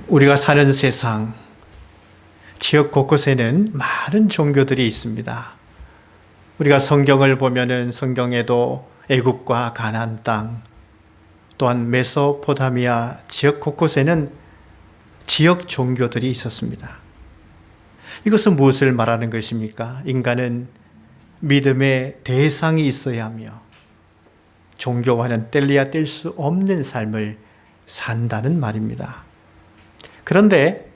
우리가 사는 세상, 지역 곳곳에는 많은 종교들이 있습니다. 우리가 성경을 보면은 성경에도 애굽과 가나안 땅, 또한 메소포타미아 지역 곳곳에는 지역 종교들이 있었습니다. 이것은 무엇을 말하는 것입니까? 인간은 믿음의 대상이 있어야 하며 종교와는 뗄래야 뗄 수 없는 삶을 산다는 말입니다. 그런데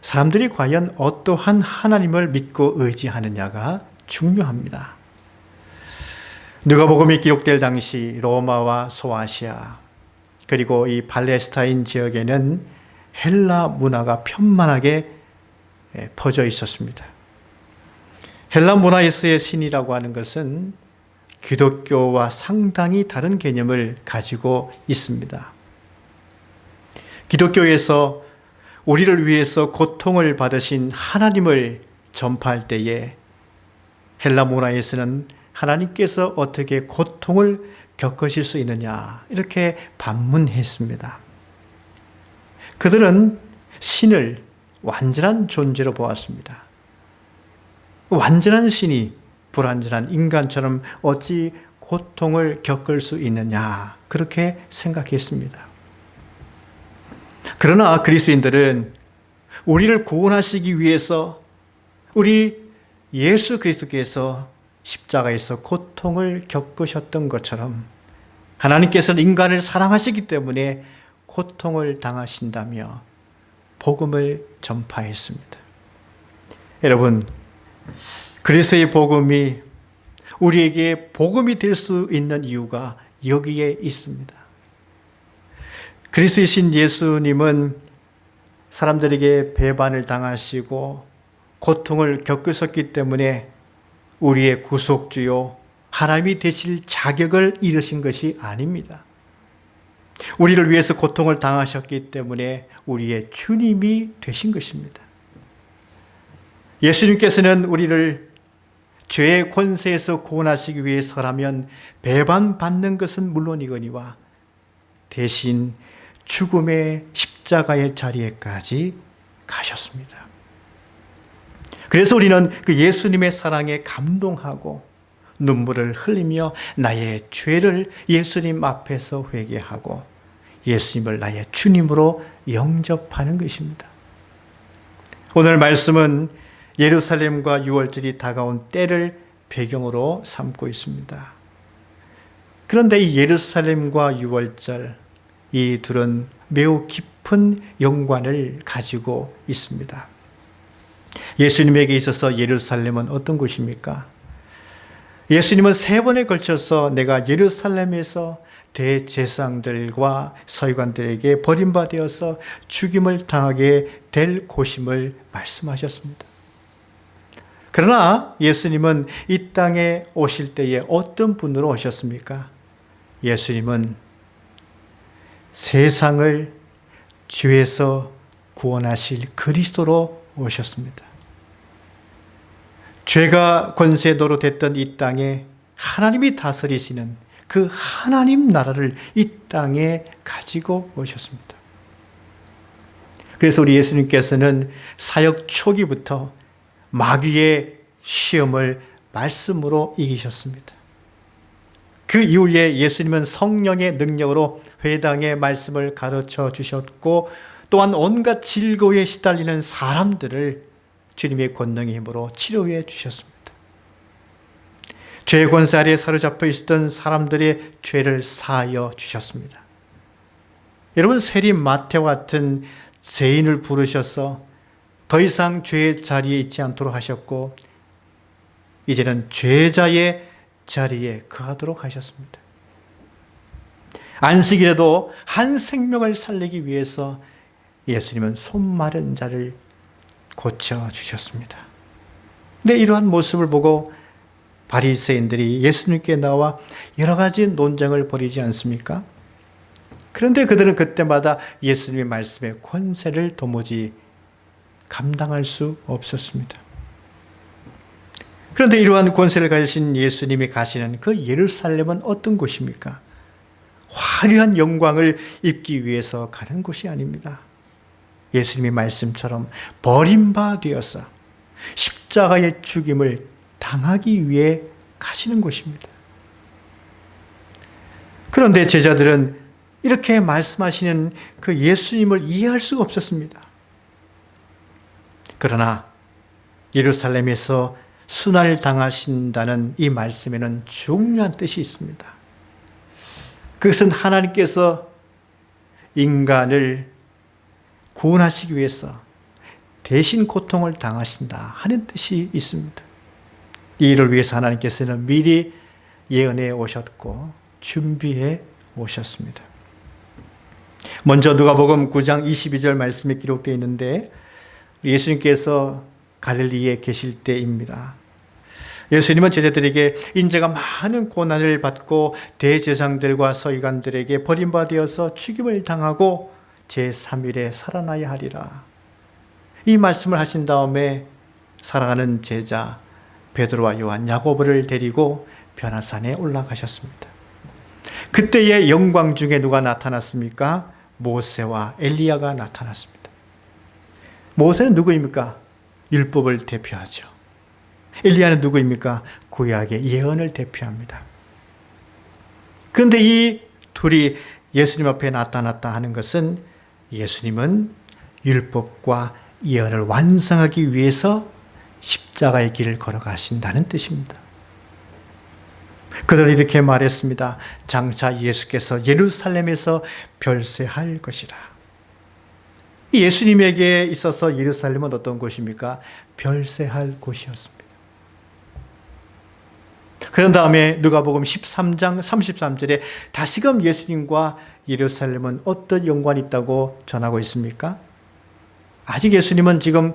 사람들이 과연 어떠한 하나님을 믿고 의지하느냐가 중요합니다. 누가복음이 기록될 당시 로마와 소아시아 그리고 이 팔레스타인 지역에는 헬라 문화가 편만하게 퍼져 있었습니다. 헬라 문화에서의 신이라고 하는 것은 기독교와 상당히 다른 개념을 가지고 있습니다. 기독교에서 우리를 위해서 고통을 받으신 하나님을 전파할 때에 헬라 문화에서는 하나님께서 어떻게 고통을 겪으실 수 있느냐 이렇게 반문했습니다. 그들은 신을 완전한 존재로 보았습니다. 완전한 신이 불완전한 인간처럼 어찌 고통을 겪을 수 있느냐 그렇게 생각했습니다. 그러나 그리스도인들은 우리를 구원하시기 위해서 우리 예수 그리스도께서 십자가에서 고통을 겪으셨던 것처럼 하나님께서는 인간을 사랑하시기 때문에 고통을 당하신다며 복음을 전파했습니다. 여러분, 그리스도의 복음이 우리에게 복음이 될 수 있는 이유가 여기에 있습니다. 그리스도이신 예수님은 사람들에게 배반을 당하시고 고통을 겪으셨기 때문에 우리의 구속주요 하나님이 되실 자격을 이루신 것이 아닙니다. 우리를 위해서 고통을 당하셨기 때문에 우리의 주님이 되신 것입니다. 예수님께서는 우리를 죄의 권세에서 구원하시기 위해서라면 배반받는 것은 물론이거니와 대신 죽음의 십자가의 자리에까지 가셨습니다. 그래서 우리는 그 예수님의 사랑에 감동하고 눈물을 흘리며 나의 죄를 예수님 앞에서 회개하고 예수님을 나의 주님으로 영접하는 것입니다. 오늘 말씀은 예루살렘과 유월절이 다가온 때를 배경으로 삼고 있습니다. 그런데 이 예루살렘과 유월절, 이 둘은 매우 깊은 연관을 가지고 있습니다. 예수님에게 있어서 예루살렘은 어떤 곳입니까? 예수님은 3번에 걸쳐서 내가 예루살렘에서 대제사장들과 서기관들에게 버림받아서 죽임을 당하게 될 곳임을 말씀하셨습니다. 그러나 예수님은 이 땅에 오실 때에 어떤 분으로 오셨습니까? 예수님은 세상을 죄에서 구원하실 그리스도로 오셨습니다. 죄가 권세 노릇했던 이 땅에 하나님이 다스리시는 그 하나님 나라를 이 땅에 가지고 오셨습니다. 그래서 우리 예수님께서는 사역 초기부터 마귀의 시험을 말씀으로 이기셨습니다. 그 이후에 예수님은 성령의 능력으로 회당의 말씀을 가르쳐 주셨고 또한 온갖 질고에 시달리는 사람들을 주님의 권능의 힘으로 치료해 주셨습니다. 죄의 권세 아래에 사로잡혀 있었던 사람들의 죄를 사하여 주셨습니다. 여러분, 세리 마태와 같은 죄인을 부르셔서 더 이상 죄의 자리에 있지 않도록 하셨고 이제는 죄자의 자리에 거하도록 하셨습니다. 안식일에도 한 생명을 살리기 위해서 예수님은 손 마른 자를 고쳐주셨습니다. 근데 이러한 모습을 보고 바리새인들이 예수님께 나와 여러 가지 논쟁을 벌이지 않습니까? 그런데 그들은 그때마다 예수님의 말씀의 권세를 도무지 감당할 수 없었습니다. 그런데 이러한 권세를 가지신 예수님이 가시는 그 예루살렘은 어떤 곳입니까? 화려한 영광을 입기 위해서 가는 곳이 아닙니다. 예수님의 말씀처럼 버림받아서 십자가의 죽임을 당하기 위해 가시는 곳입니다. 그런데 제자들은 이렇게 말씀하시는 그 예수님을 이해할 수가 없었습니다. 그러나 예루살렘에서 순환을 당하신다는 이 말씀에는 중요한 뜻이 있습니다. 그것은 하나님께서 인간을 구원하시기 위해서 대신 고통을 당하신다 하는 뜻이 있습니다. 이 일을 위해서 하나님께서는 미리 예언해 오셨고 준비해 오셨습니다. 먼저 누가복음 9장 22절 말씀에 기록되어 있는데 예수님께서 갈릴리에 계실 때입니다. 예수님은 제자들에게 인자가 많은 고난을 받고 대제사장들과 서기관들에게 버림받아서 죽임을 당하고 제3일에 살아나야 하리라. 이 말씀을 하신 다음에 사랑하는 제자 베드로와 요한, 야고보를 데리고 변화산에 올라가셨습니다. 그때의 영광 중에 누가 나타났습니까? 모세와 엘리야가 나타났습니다. 모세는 누구입니까? 율법을 대표하죠. 엘리야는 누구입니까? 구약의 예언을 대표합니다. 그런데 이 둘이 예수님 앞에 나타났다 하는 것은 예수님은 율법과 예언을 완성하기 위해서 십자가의 길을 걸어가신다는 뜻입니다. 그들은 이렇게 말했습니다. 장차 예수께서 예루살렘에서 별세할 것이라. 예수님에게 있어서 예루살렘은 어떤 곳입니까? 별세할 곳이었습니다. 그런 다음에 누가복음 13장 33절에 다시금 예수님과 예루살렘은 어떤 연관이 있다고 전하고 있습니까? 아직 예수님은 지금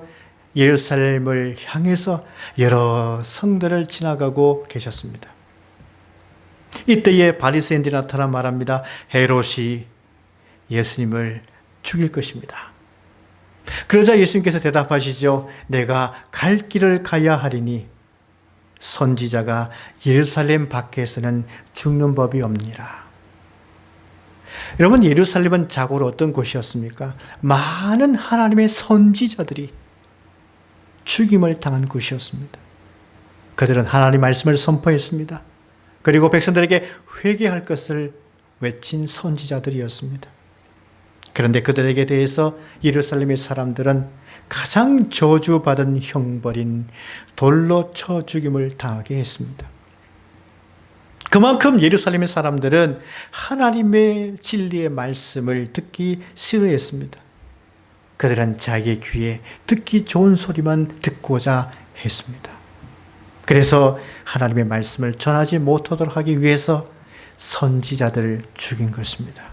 예루살렘을 향해서 여러 성들을 지나가고 계셨습니다. 이때에 바리새인들이 나타나 말합니다. 헤롯이 예수님을 죽일 것입니다. 그러자 예수님께서 대답하시죠. 내가 갈 길을 가야 하리니 선지자가 예루살렘 밖에서는 죽는 법이 없니라. 여러분, 예루살렘은 자고로 어떤 곳이었습니까? 많은 하나님의 선지자들이 죽임을 당한 곳이었습니다. 그들은 하나님의 말씀을 선포했습니다. 그리고 백성들에게 회개할 것을 외친 선지자들이었습니다. 그런데 그들에게 대해서 예루살렘의 사람들은 가장 저주받은 형벌인 돌로 쳐 죽임을 당하게 했습니다. 그만큼 예루살렘의 사람들은 하나님의 진리의 말씀을 듣기 싫어했습니다. 그들은 자기의 귀에 듣기 좋은 소리만 듣고자 했습니다. 그래서 하나님의 말씀을 전하지 못하도록 하기 위해서 선지자들을 죽인 것입니다.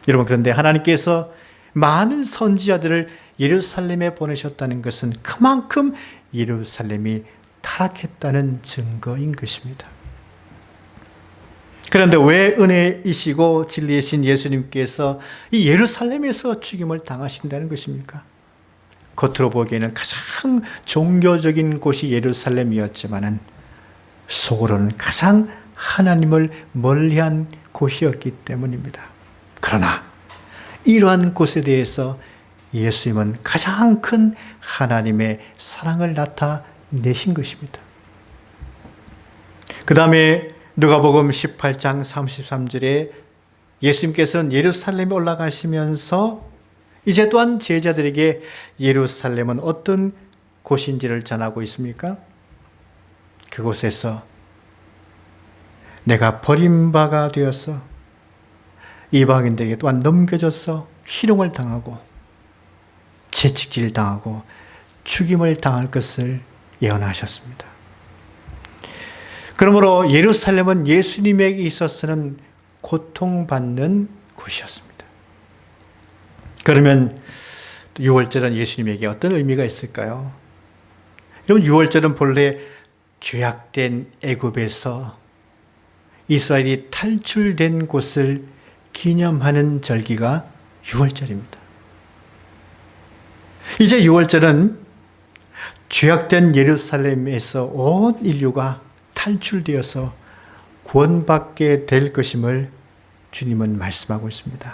여러분, 그런데 하나님께서 많은 선지자들을 예루살렘에 보내셨다는 것은 그만큼 예루살렘이 타락했다는 증거인 것입니다. 그런데 왜 은혜이시고 진리이신 예수님께서 이 예루살렘에서 죽임을 당하신다는 것입니까? 겉으로 보기에는 가장 종교적인 곳이 예루살렘이었지만은 속으로는 가장 하나님을 멀리한 곳이었기 때문입니다. 그러나 이러한 곳에 대해서 예수님은 가장 큰 하나님의 사랑을 나타내신 것입니다. 그 다음에 누가복음 18장 33절에 예수님께서는 예루살렘에 올라가시면서 이제 또한 제자들에게 예루살렘은 어떤 곳인지를 전하고 있습니까? 그곳에서 내가 버림바가 되어서 이방인들에게 또한 넘겨져서 희롱을 당하고 채찍질 당하고 죽임을 당할 것을 예언하셨습니다. 그러므로 예루살렘은 예수님에게 있어서는 고통받는 곳이었습니다. 그러면 6월절은 예수님에게 어떤 의미가 있을까요? 여러분, 6월절은 본래 죄악된 애굽에서 이스라엘이 탈출된 곳을 기념하는 절기가 6월절입니다. 이제 6월절은 죄악된 예루살렘에서 온 인류가 탈출되어서 구원받게 될 것임을 주님은 말씀하고 있습니다.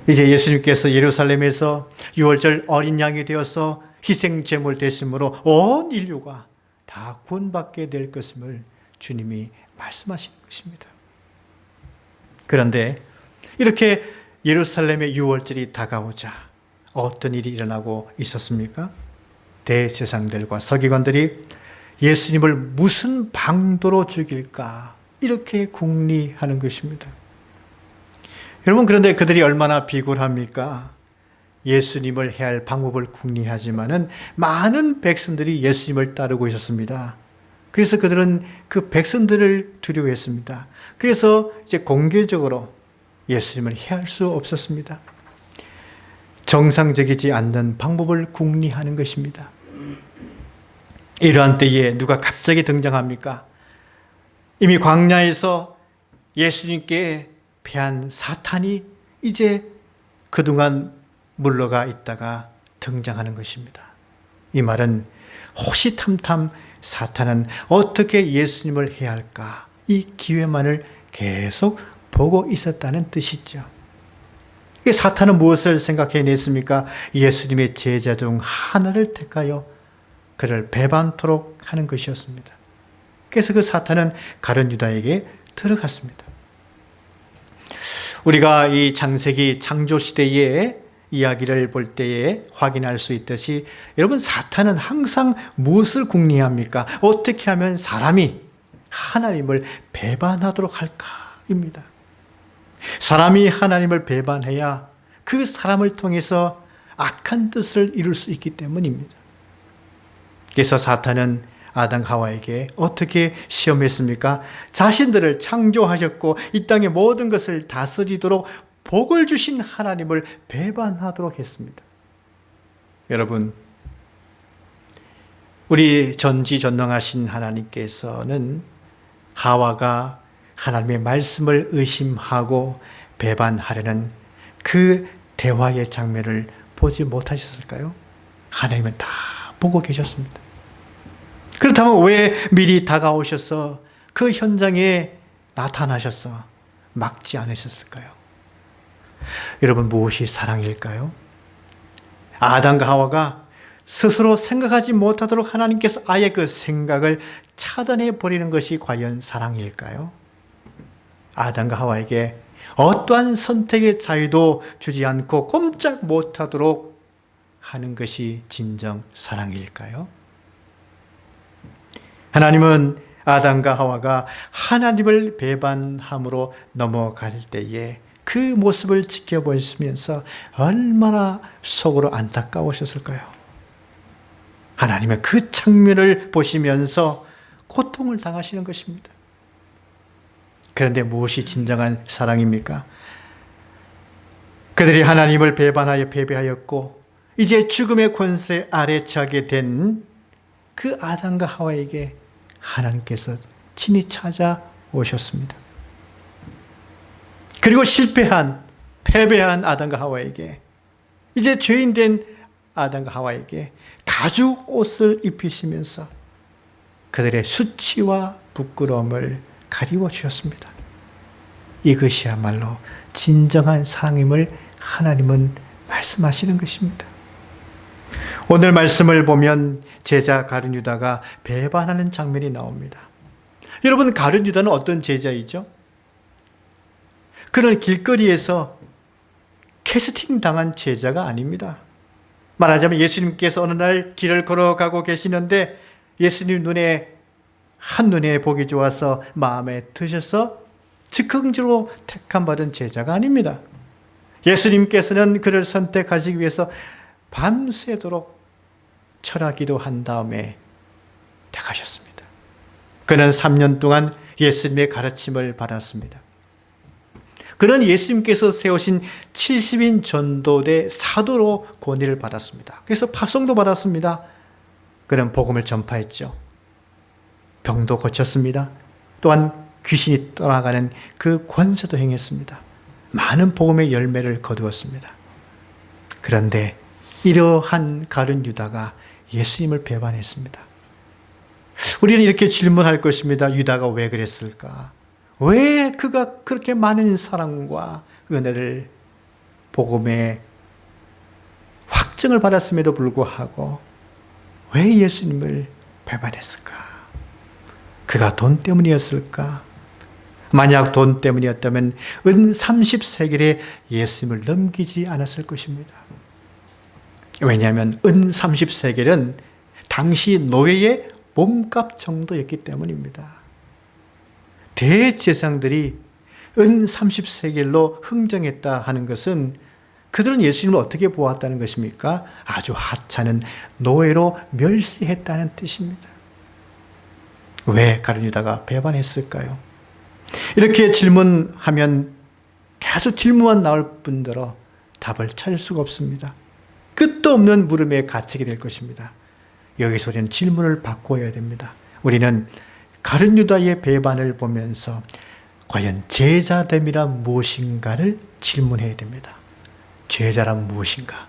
이제 예수님께서 예루살렘에서 유월절 어린 양이 되어서 희생 제물 되심으로 온 인류가 다 구원받게 될 것임을 주님이 말씀하시는 것입니다. 그런데 이렇게 예루살렘의 유월절이 다가오자 어떤 일이 일어나고 있었습니까? 대제사장들과 서기관들이 예수님을 무슨 방도로 죽일까 이렇게 궁리하는 것입니다. 여러분, 그런데 그들이 얼마나 비굴합니까? 예수님을 해야 할 방법을 궁리하지만은 많은 백성들이 예수님을 따르고 있었습니다. 그래서 그들은 그 백성들을 두려워했습니다. 그래서 이제 공개적으로 예수님을 해할 수 없었습니다. 정상적이지 않는 방법을 궁리하는 것입니다. 이러한 때에 누가 갑자기 등장합니까? 이미 광야에서 예수님께 패한 사탄이 이제 그동안 물러가 있다가 등장하는 것입니다. 이 말은 호시탐탐 사탄은 어떻게 예수님을 해야 할까? 이 기회만을 계속 보고 있었다는 뜻이죠. 사탄은 무엇을 생각해냈습니까? 예수님의 제자 중 하나를 택하여 그를 배반토록 하는 것이었습니다. 그래서 그 사탄은 가룟 유다에게 들어갔습니다. 우리가 이 창세기 창조 시대의 이야기를 볼 때에 확인할 수 있듯이 여러분, 사탄은 항상 무엇을 궁리합니까? 어떻게 하면 사람이 하나님을 배반하도록 할까입니다. 사람이 하나님을 배반해야 그 사람을 통해서 악한 뜻을 이룰 수 있기 때문입니다. 그래서 사탄은 아담 하와에게 어떻게 시험했습니까? 자신들을 창조하셨고 이 땅의 모든 것을 다스리도록 복을 주신 하나님을 배반하도록 했습니다. 여러분, 우리 전지전능하신 하나님께서는 하와가 하나님의 말씀을 의심하고 배반하려는 그 대화의 장면을 보지 못하셨을까요? 하나님은 다 보고 계셨습니다. 그렇다면 왜 미리 다가오셔서 그 현장에 나타나셔서 막지 않으셨을까요? 여러분, 무엇이 사랑일까요? 아담과 하와가 스스로 생각하지 못하도록 하나님께서 아예 그 생각을 차단해 버리는 것이 과연 사랑일까요? 아담과 하와에게 어떠한 선택의 자유도 주지 않고 꼼짝 못하도록 하는 것이 진정 사랑일까요? 하나님은 아담과 하와가 하나님을 배반함으로 넘어갈 때에 그 모습을 지켜보시면서 얼마나 속으로 안타까우셨을까요? 하나님은 그 장면을 보시면서 고통을 당하시는 것입니다. 그런데 무엇이 진정한 사랑입니까? 그들이 하나님을 배반하여 패배하였고 이제 죽음의 권세 아래 처하게 된 그 아담과 하와에게 하나님께서 친히 찾아오셨습니다. 그리고 패배한 아담과 하와에게, 이제 죄인된 아담과 하와에게 가죽 옷을 입히시면서 그들의 수치와 부끄러움을 가리워 주셨습니다. 이것이야말로 진정한 사랑임을 하나님은 말씀하시는 것입니다. 오늘 말씀을 보면 제자 가룟 유다가 배반하는 장면이 나옵니다. 여러분, 가룟 유다는 어떤 제자이죠? 그는 길거리에서 캐스팅 당한 제자가 아닙니다. 말하자면 예수님께서 어느 날 길을 걸어가고 계시는데 예수님 한눈에 보기 좋아서 마음에 드셔서 즉흥적으로 택함받은 제자가 아닙니다. 예수님께서는 그를 선택하시기 위해서 밤새도록 철학기도 한 다음에 택하셨습니다. 그는 3년 동안 예수님의 가르침을 받았습니다. 그는 예수님께서 세우신 70인 전도대 사도로 권위를 받았습니다. 그래서 파송도 받았습니다. 그는 복음을 전파했죠. 병도 고쳤습니다. 또한 귀신이 떠나가는 그 권세도 행했습니다. 많은 복음의 열매를 거두었습니다. 그런데 이러한 가룟 유다가 예수님을 배반했습니다. 우리는 이렇게 질문할 것입니다. 유다가 왜 그랬을까? 왜 그가 그렇게 많은 사랑과 은혜를 복음의 확증을 받았음에도 불구하고 왜 예수님을 배반했을까? 그가 돈 때문이었을까? 만약 돈 때문이었다면 은 30세겔에 예수님을 넘기지 않았을 것입니다. 왜냐하면 은 30세겔은 당시 노예의 몸값 정도였기 때문입니다. 대제사장들이 은 30세겔로 흥정했다 하는 것은 그들은 예수님을 어떻게 보았다는 것입니까? 아주 하찮은 노예로 멸시했다는 뜻입니다. 왜 가룟 유다가 배반했을까요? 이렇게 질문하면 계속 질문만 나올 뿐더러 답을 찾을 수가 없습니다. 끝도 없는 물음에 갇히게 될 것입니다. 여기서 우리는 질문을 바꿔야 됩니다. 우리는 가룟 유다의 배반을 보면서 과연 제자됨이란 무엇인가를 질문해야 됩니다. 제자란 무엇인가?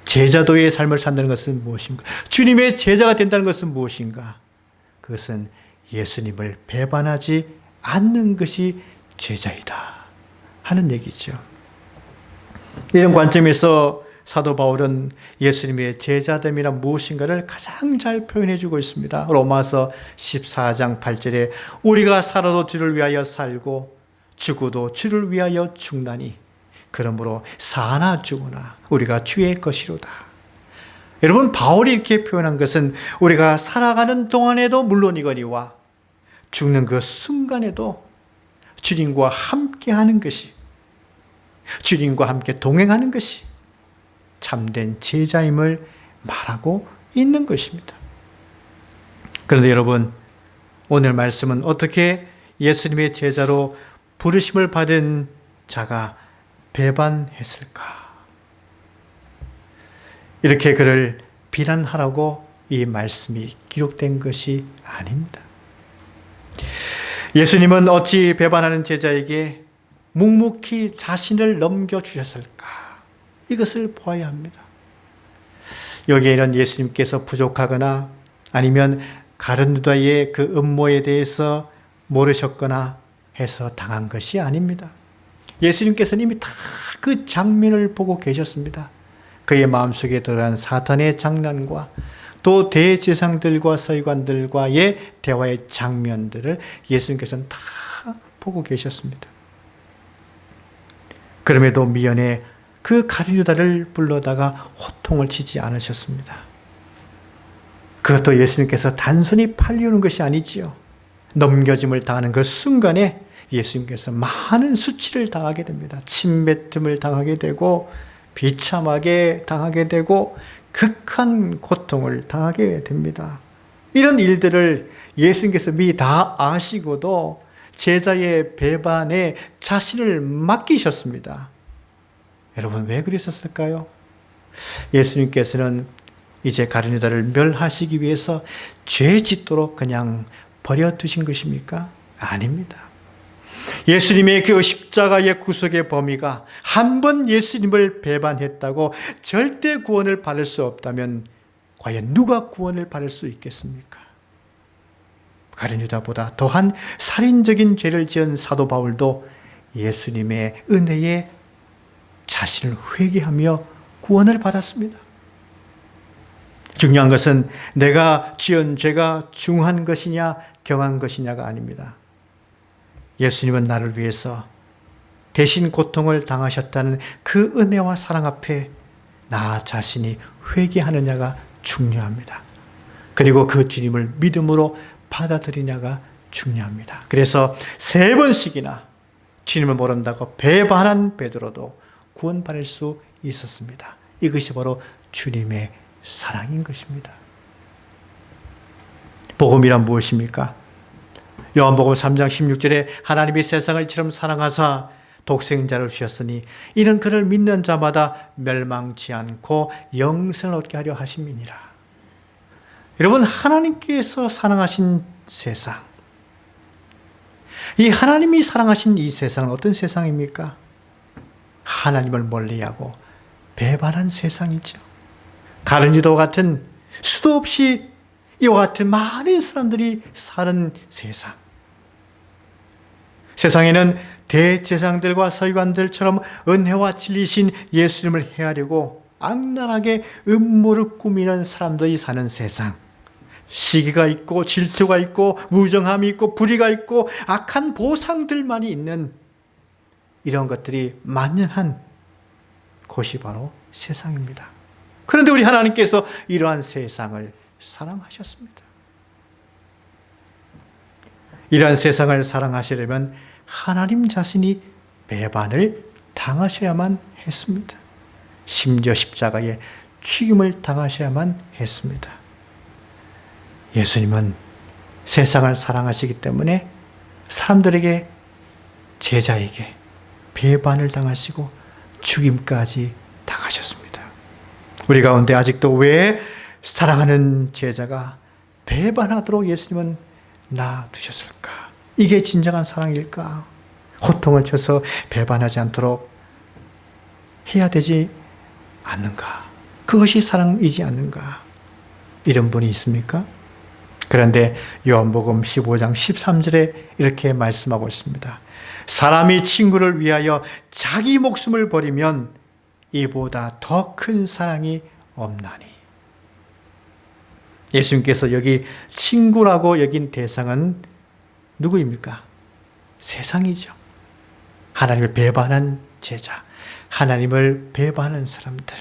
제자도의 삶을 산다는 것은 무엇인가? 주님의 제자가 된다는 것은 무엇인가? 그것은 예수님을 배반하지 않는 것이 제자이다 하는 얘기죠. 이런 관점에서 사도 바울은 예수님의 제자됨이란 무엇인가를 가장 잘 표현해 주고 있습니다. 로마서 14장 8절에 우리가 살아도 주를 위하여 살고 죽어도 주를 위하여 죽나니 그러므로 사나 죽으나 우리가 주의 것이로다. 여러분, 바울이 이렇게 표현한 것은 우리가 살아가는 동안에도 물론이거니와 죽는 그 순간에도 주님과 함께하는 것이, 주님과 함께 동행하는 것이 참된 제자임을 말하고 있는 것입니다. 그런데 여러분, 오늘 말씀은 어떻게 예수님의 제자로 부르심을 받은 자가 배반했을까? 이렇게 그를 비난하라고 이 말씀이 기록된 것이 아닙니다. 예수님은 어찌 배반하는 제자에게 묵묵히 자신을 넘겨주셨을까? 이것을 보아야 합니다. 여기에는 예수님께서 부족하거나 아니면 가룟 유다의 그 음모에 대해서 모르셨거나 해서 당한 것이 아닙니다. 예수님께서는 이미 다 그 장면을 보고 계셨습니다. 그의 마음속에 들어간 사탄의 장난과 또 대제사장들과 서기관들과의 대화의 장면들을 예수님께서는 다 보고 계셨습니다. 그럼에도 미연에 그 가룟 유다를 불러다가 호통을 치지 않으셨습니다. 그것도 예수님께서 단순히 팔리우는 것이 아니지요. 넘겨짐을 당하는 그 순간에 예수님께서 많은 수치를 당하게 됩니다. 침뱉음을 당하게 되고 비참하게 당하게 되고 극한 고통을 당하게 됩니다. 이런 일들을 예수님께서 미리 다 아시고도 제자의 배반에 자신을 맡기셨습니다. 여러분, 왜 그랬었을까요? 예수님께서는 이제 가룟 유다를 멸하시기 위해서 죄 짓도록 그냥 버려두신 것입니까? 아닙니다. 예수님의 그 십자가의 구속의 범위가 한 번 예수님을 배반했다고 절대 구원을 받을 수 없다면 과연 누가 구원을 받을 수 있겠습니까? 가룟 유다보다 더한 살인적인 죄를 지은 사도 바울도 예수님의 은혜에 자신을 회개하며 구원을 받았습니다. 중요한 것은 내가 지은 죄가 중한 것이냐 경한 것이냐가 아닙니다. 예수님은 나를 위해서 대신 고통을 당하셨다는 그 은혜와 사랑 앞에 나 자신이 회개하느냐가 중요합니다. 그리고 그 주님을 믿음으로 받아들이냐가 중요합니다. 그래서 3번씩이나 주님을 모른다고 배반한 베드로도 구원받을 수 있었습니다. 이것이 바로 주님의 사랑인 것입니다. 복음이란 무엇입니까? 요한복음 3장 16절에 하나님이 세상을 이처럼 사랑하사 독생자를 주셨으니 이는 그를 믿는 자마다 멸망치 않고 영생을 얻게 하려 하심이니라. 여러분, 하나님께서 사랑하신 세상, 이 하나님이 사랑하신 이 세상은 어떤 세상입니까? 하나님을 멀리하고 배반한 세상이죠. 가룟 유다와 같은 수도 없이 이와 같은 많은 사람들이 사는 세상. 세상에는 대제사장들과 서기관들처럼 은혜와 진리신 예수님을 헤아리고 악랄하게 음모를 꾸미는 사람들이 사는 세상, 시기가 있고 질투가 있고 무정함이 있고 불의가 있고 악한 보상들만이 있는 이런 것들이 만연한 곳이 바로 세상입니다. 그런데 우리 하나님께서 이러한 세상을 사랑하셨습니다. 이러한 세상을 사랑하시려면 하나님 자신이 배반을 당하셔야만 했습니다. 심지어 십자가에 죽임을 당하셔야만 했습니다. 예수님은 세상을 사랑하시기 때문에 사람들에게, 제자에게 배반을 당하시고 죽임까지 당하셨습니다. 우리 가운데 아직도 왜 사랑하는 제자가 배반하도록 예수님은 놔두셨을까? 이게 진정한 사랑일까? 호통을 쳐서 배반하지 않도록 해야 되지 않는가? 그것이 사랑이지 않는가? 이런 분이 있습니까? 그런데 요한복음 15장 13절에 이렇게 말씀하고 있습니다. 사람이 친구를 위하여 자기 목숨을 버리면 이보다 더 큰 사랑이 없나니. 예수님께서 여기 친구라고 여긴 대상은 누구입니까? 세상이죠. 하나님을 배반한 제자, 하나님을 배반한 사람들,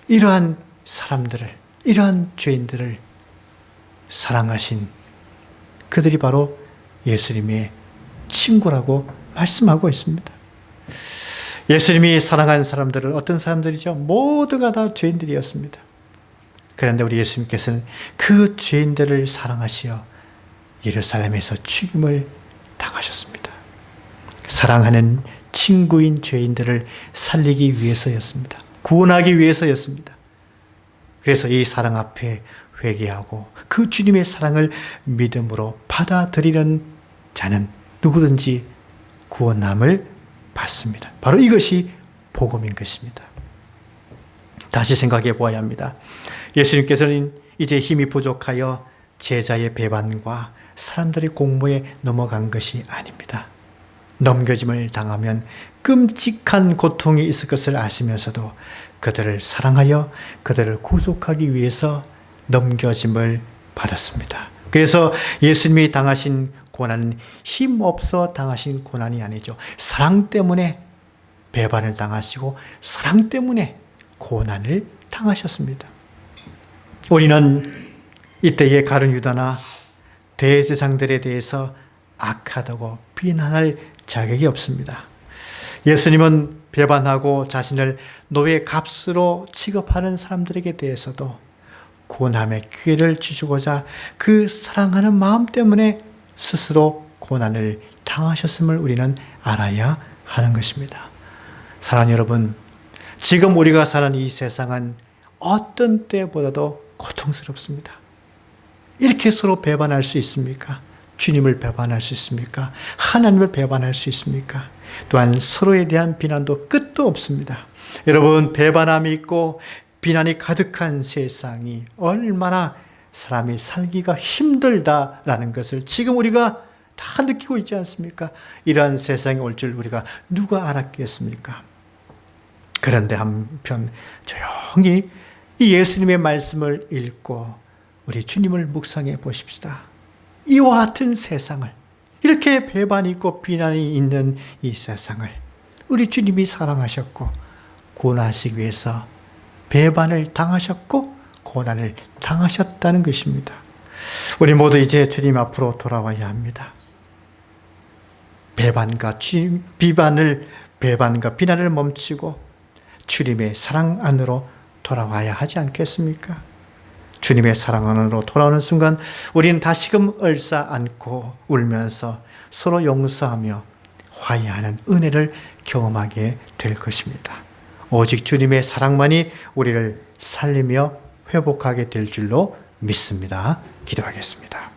이러한 사람들을, 이러한 죄인들을 사랑하신 그들이 바로 예수님의 친구라고 말씀하고 있습니다. 예수님이 사랑한 사람들은 어떤 사람들이죠? 모두가 다 죄인들이었습니다. 그런데 우리 예수님께서는 그 죄인들을 사랑하시어 예루살렘에서 죽임을 당하셨습니다. 사랑하는 친구인 죄인들을 살리기 위해서였습니다. 구원하기 위해서였습니다. 그래서 이 사랑 앞에 회개하고 그 주님의 사랑을 믿음으로 받아들이는 자는 누구든지 구원함을 받습니다. 바로 이것이 복음인 것입니다. 다시 생각해 보아야 합니다. 예수님께서는 이제 힘이 부족하여 제자의 배반과 사람들의 공모에 넘어간 것이 아닙니다. 넘겨짐을 당하면 끔찍한 고통이 있을 것을 아시면서도 그들을 사랑하여 그들을 구속하기 위해서 넘겨짐을 받았습니다. 그래서 예수님이 당하신 고난은 힘없어 당하신 고난이 아니죠. 사랑 때문에 배반을 당하시고 사랑 때문에 고난을 당하셨습니다. 우리는 이때의 가룟 유다나 대제사장들에 대해서 악하다고 비난할 자격이 없습니다. 예수님은 배반하고 자신을 노예 값으로 취급하는 사람들에게 대해서도 고난의 기회를 주시고자 그 사랑하는 마음 때문에 스스로 고난을 당하셨음을 우리는 알아야 하는 것입니다. 사랑하는 여러분, 지금 우리가 사는 이 세상은 어떤 때보다도 고통스럽습니다. 이렇게 서로 배반할 수 있습니까? 주님을 배반할 수 있습니까? 하나님을 배반할 수 있습니까? 또한 서로에 대한 비난도 끝도 없습니다. 여러분, 배반함이 있고 비난이 가득한 세상이 얼마나 사람이 살기가 힘들다라는 것을 지금 우리가 다 느끼고 있지 않습니까? 이러한 세상이 올 줄 우리가 누가 알았겠습니까? 그런데 한편 조용히 이 예수님의 말씀을 읽고 우리 주님을 묵상해 보십시다. 이와 같은 세상을, 이렇게 배반이 있고 비난이 있는 이 세상을 우리 주님이 사랑하셨고 구원하시기 위해서 배반을 당하셨고 고난을 당하셨다는 것입니다. 우리 모두 이제 주님 앞으로 돌아와야 합니다. 배반과 비난을 멈추고 주님의 사랑 안으로 돌아와야 하지 않겠습니까? 주님의 사랑 안으로 돌아오는 순간 우리는 다시금 얼싸 안고 울면서 서로 용서하며 화해하는 은혜를 경험하게 될 것입니다. 오직 주님의 사랑만이 우리를 살리며 회복하게 될 줄로 믿습니다. 기도하겠습니다.